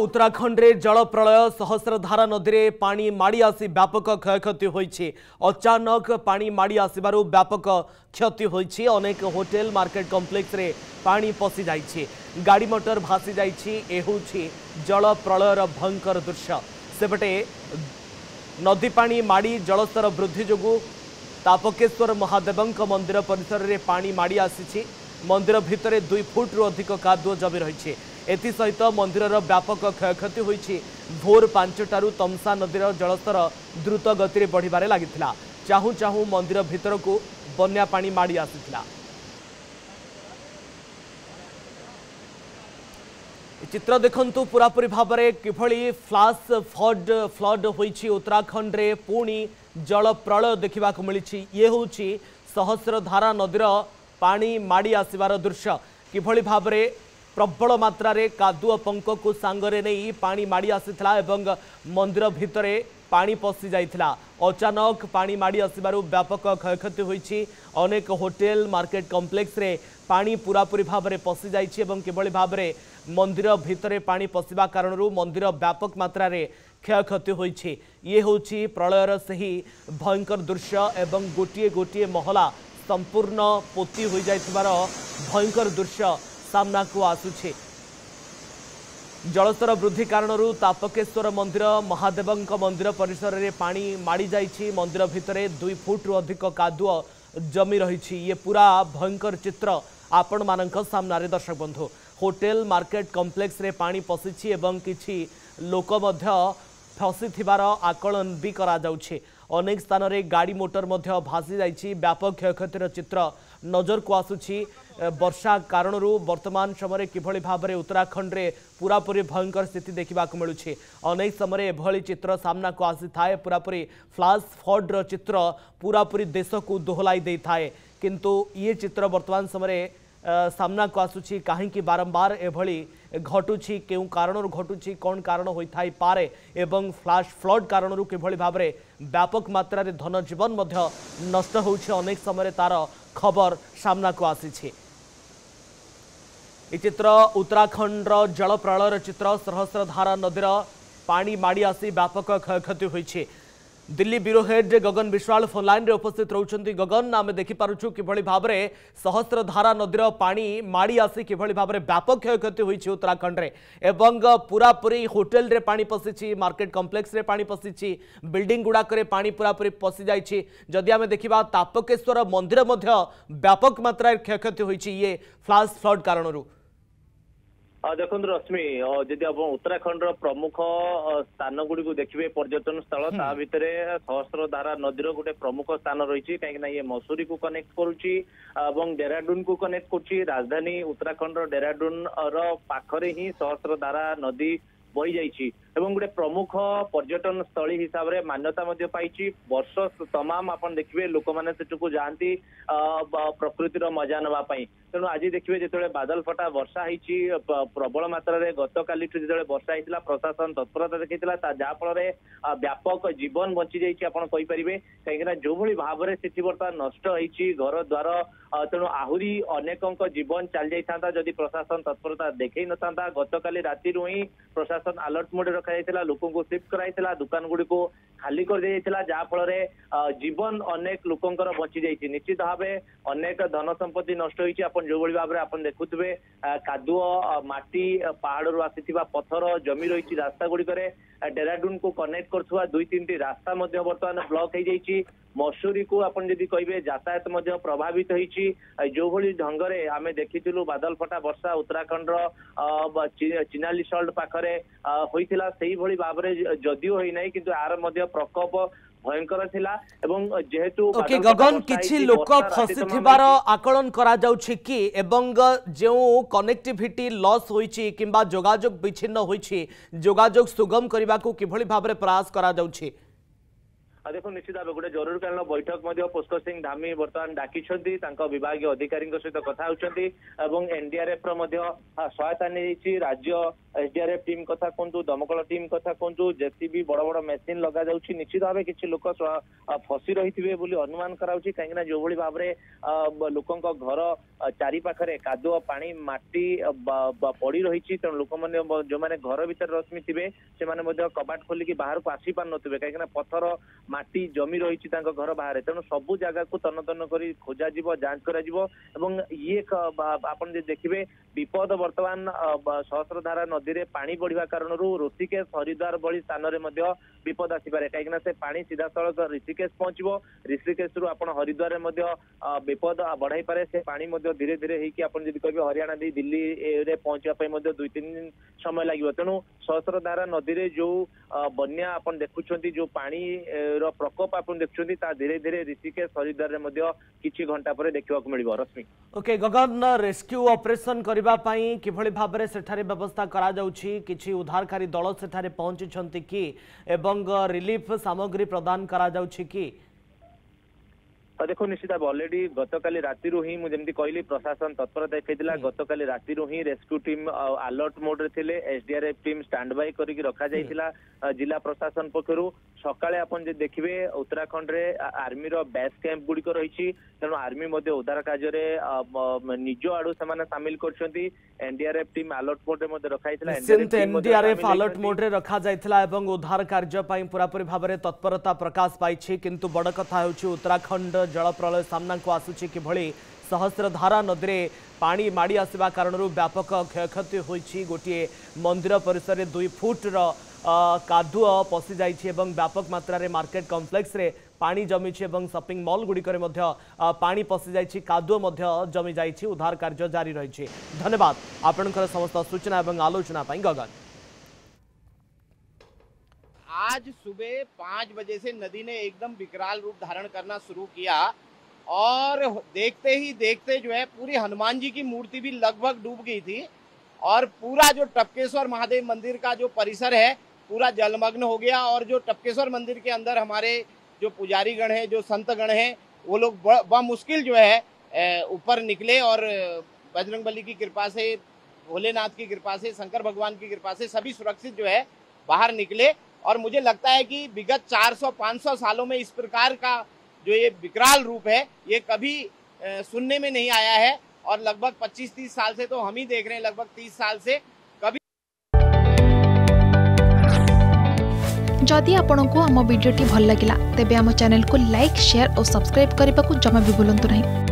उत्तराखंड रे जल प्रलय सहस्रधारा नदी रे पानी माड़ी आसी व्यापक क्षयक्षति होईछि। अचानक पानी माड़ी आसिबारु व्यापक क्षति होईछि। अनेक होटल मार्केट कॉम्प्लेक्स रे पानी पसी जाइछि, गाड़ी मोटर भासी जाइछि। ए होछि जल प्रलयर भयंकर दृश्य। सेपटे नदी पानी माड़ी जलस्तर वृद्धि जोगु तापकेश्वर महादेवंक मंदिर परिसर रे पानी माड़ी आसीछि। मंदिर भितरे 2 फुट रु अधिक कादुओ जमी रही। एसहित मंदिर व्यापक क्षयक्षति होईछि। भोर 5टारू तमसा नदीर जलस्तर द्रुत गति बढ़िबारे लागिथिला। चाहू चाहू मंदिर भितर को बन्या पानी माड़ी आसीथिला। चित्र देखंतु पूरापूरी भाव में किभली फ्लाश फ्लड होईछि। उत्तराखंड रे पुणी जल प्रलय देखा मिली। ये होछि सहस्रधारा नदीर पानी माड़ी आसिबार दृश्य। किभली भाव में प्रबल मात्रा रे कादुओ पंक को सांगरे नहीं पानी माड़ी आसीथिला एवं मंदिर भितरे पानी पसी जाइथिला। अचानक पानी माड़ी आसिबारु व्यापक क्षयक्षति होईछि। अनेक होटल मार्केट कॉम्प्लेक्स रे पानी पूरापूरी भाव में पसी जाइछि एवं किभली भाव में मंदिर भितरे पानी पसिबा कारणरू मंदिर व्यापक मात्रा रे क्षयक्षति होईछि। ये होछि प्रलयर सही भयंकर दृश्य एवं गोटिए गोटिए महला संपूर्ण पोती हो जाइथिबार भयंकर दृश्य सामना को आसुछि। जलस्तर वृद्धि कारणरू तापकेश्वर मंदिर महादेवंक मंदिर परिसर रे पानी माड़ी जाइछि। मंदिर भितरे 2 फुट रु अधिक कादुओ जमी रही। ये पूरा भयंकर चित्र आपण मानक सामना रे दर्शक बंधु। होटल मार्केट कॉम्प्लेक्स रे पानी पसिछि एवं किछि लोक मध्य फसी थिबार आकलन भी करा जाउछि। अनेक स्थान रे गाड़ी मोटर मध्य भासी जाइछि। व्यापक क्षयक्षतिर चित्र नजर को आसुछि। वर्षा कारणरू वर्तमान समय किभली भाव में उत्तराखंड रे पूरापूरी भयंकर स्थिति देखा मिलूछि। अनेक समय एभली चित्र सामना को आसी थाए। पूरापूरी फ्लाश फ्लड चित्र पूरापूरी देश को दोहलाई दे थाए। किंतु ये चित्र वर्तमान समय सामना को आसुछि। कहीं बारंबार एभली घटुछि, केउ कारणरू घटुछि, कौन कारण होई थाई पारे एवं फ्लाश फ्लड कारणरू किभली भाव में व्यापक मात्रा रे धन जीवन मध्य नष्ट होउछि। अनेक समय तार खबर सामना को आसीछि। ये चित्र उत्तराखंड जल प्रलयर चित्र। सहस्रधारा नदीर पानी माड़ी आसी व्यापक क्षयक्षति होईछि। दिल्ली ब्यूरो हेड गगन विश्वाल फोन लाइन रे उपस्थित रहउछन्ती। गगन, आम देखिपारुछु किभली भाव में सहस्रधारा नदीर पानी माड़ी आसी किभली भाव में व्यापक क्षयक्षति होईछि उत्तराखंड रे एवं पूरापूरी होटल रे पानी पसिछि, मार्केट कॉम्प्लेक्स रे पानी पसिछि, बिल्डिंग गुड़ाक रे पानी पूरापूरी पसि जाइछि। जदि आम देखिबा तापकेश्वर मंदिर मध्य व्यापक मात्रा क्षयक्षति होईछि ये फ्लाश फ्लड कारणरू। देखो रश्मि, जदि आप उत्तराखंड प्रमुख स्थान गुड़ी को देखिए पर्यटन स्थल ता भितर सहस्रधारा नदीर गोटे प्रमुख स्थान रही। कहीं ये मसूरी को कनेक्ट करुच्ची और डेराडून को कनेक्ट करुच्ची। राजधानी उत्तराखंड डेराडून पाखरे ही सहस्रधारा नदी बही जाइए एवं गोटे प्रमुख पर्यटन स्थली हिसाब से मान्यता पाई। वर्ष तमाम आप देखिए लोक मैंने सेठू जाती प्रकृतिर मजा नापी। तेणु आज देखिए जो बादल फटा वर्षा होती प्रबल मात्रा गत काली जो वर्षा होता प्रशासन तत्परता देखा जहाँफल व्यापक जीवन बंची जापरे। कहीं जो भाई भाव में स्थिति बर्तमान नष्ट होती घर द्वार। तेणु आहरी अनेक जीवन चल जाता जदि प्रशासन तत्परता देखई न था। गत काली राति ही प्रशासन अलर्ट मोड रखा लोक को शिफ्ट कराइला, दुकान गुड़ी को खाली कर दिया जहाँफल जीवन अनेक लोकंर बंची जाइए। निश्चित भाव अनेक धन संपत्ति नष्ट होती। जो भाव में आप देखुए कादुओ माटी पहाड़ आसी पत्थर जमी रही रास्ता गुड़िक डेराडून को कनेक्ट कर 2-3 रास्ता बर्तमान ब्लॉक हो जाइए। मसूरी को आप कहे यातायात प्रभावित होती। जो भली ढंगरे आम देखीलु बादल फटा वर्षा उत्तराखंड चिनाली सल्ट पाखरे होइथिला सेही भली भाव में जदियो होई नै किंतु आर मध्य प्रकोप भयंकर थिला एवं जेहेतु ओके गगन किछि लोक फसी थिबार आकलन करा जाउछि कि एवं जो कनेक्टिविटी लॉस होइछि किंबा जोगाजोग विच्छिन्न होइछि जोगाजोग सुगम करबा को किभली भाव में प्रयास करा जाउछि। देखो निश्चित भाव गोटे जरूरकालीन बैठक पुष्कर सिंह धामी बर्तमान डाकिछंती विभाग अधिकारी सहित कथा होउछंती एवं एनडीआरएफ सहायता नहीं राज्य एसडीआरएफ टीम कथा कहतु दमकल टीम कथा कहतु जेसीबी बड़ बड़ मेसीन लगा जाउछि निश्चित भाव किछि लोक फसी रही बोली अनुमान कराउछि कहीं जो भली भाव लोकंक घर चारि पाखरे कादुआ पानी माटी पड़ी रही तेणु लोक मैंने जो मैंने घर भीतर रश्मि थे से कबाट खोलिकी बाहर को आसी पार नथिबे कहीं पथर माटी जमी रही घर बाहर तेणु सबू जगह को तन्न तन्न कर खोजा जांच करा ये आपन देखिए विपद बर्तमान सहस्रधारा नदी में पानी बढ़िया कारण ऋषिकेश हरिद्वार भली स्थान में विपद आसपे कहीं से पानी सीधा सड़क ऋषिकेश पहुंचो ऋषिकेश रु आप हरिद्वार विपद बढ़ाई पारे से पानी धीरे धीरे होकर कहे हरियाणा दी दिल्ली रे पहुंचापी 2-3 दिन समय लगे तेणु सहस्रधारा नदी में जो बन्या आपन देखुंट जो पानी रो प्रकोप आपन देखुंट धीरे धीरे ऋषिकेश हरिद्वार में किछि घंटा पर देखा मिल रश्मि ओके गगन रेस्क्यू ऑपरेशन करबा पई किभली भाबरे सेठारे व्यवस्था करा जाउछि किछि उद्धारकारी दल सेठारे पहुंची कि एवं रिलीफ सामग्री प्रदान करा जाउछि कि देखो निश्चित भाव अलरेडी गतकाली राति ही मुझे कहली प्रशासन तत्परता देखा गतकाली राति ही रेस्क्यू टीम अलर्ट मोड रे थिले एसडीआरएफ टीम स्टैंड बाय करके रखा जाइथिला जिला प्रशासन पक्षरु सकाळे आपण जे देखिबे उत्तराखंड रे आर्मी रो बेस कैंप गुडी को रहिछि तेणु आर्मी मध्ये उद्धार कार्य रे निज आडू से शामिल करछंती एनडीआरएफ टीम अलर्ट मोड रे मध्ये रखाइथिला एनडीआरएफ अलर्ट मोड रे रखा जाइथिला एवं उद्धार कार्य पई पूरा पूरी भाबरे तत्परता प्रकाश पाइछि किंतु बड़ कथा होछि उत्तराखंड जल प्रलय सामना को आसुछि कि भली सहस्रधारा नदी में पानी माड़ी आसवा कारण व्यापक क्षयक्षति होइछि गोटे मंदिर परिसर में 2 फुट कादुआ पशि जाइछि एवं व्यापक मात्रा रे मार्केट कॉम्प्लेक्स रे पानी जमीछि एवं शॉपिंग मॉल गुडी करे मध्य पानी पशि जाइछि कादुआ मध्य जमी जाइछि उद्धार कार्य जारी रहिछि धन्यवाद आपनकर समस्त सूचना एवं आलोचना पई गगन। आज सुबह 5 बजे से नदी ने एकदम विकराल रूप धारण करना शुरू किया और देखते ही देखते जो है पूरी हनुमान जी की मूर्ति भी लगभग डूब गई थी और पूरा जो टपकेश्वर महादेव मंदिर का जो परिसर है पूरा जलमग्न हो गया और जो टपकेश्वर मंदिर के अंदर हमारे जो पुजारी गण हैं जो संत गण हैं वो लोग बमुश्किल जो है ऊपर निकले और बजरंगबली की कृपा से भोलेनाथ की कृपा से शंकर भगवान की कृपा से सभी सुरक्षित जो है बाहर निकले और मुझे लगता है कि विगत 400-500 सालों में इस प्रकार का जो ये विकराल रूप है ये कभी सुनने में नहीं आया है और लगभग 25-30 साल से तो हम ही देख रहे हैं लगभग 30 साल से कभी। जदि आपंक आम भिडी भल लगा तेब आम चैनल को लाइक शेयर और सब्सक्राइब करने को जमा भी भूलु नहीं।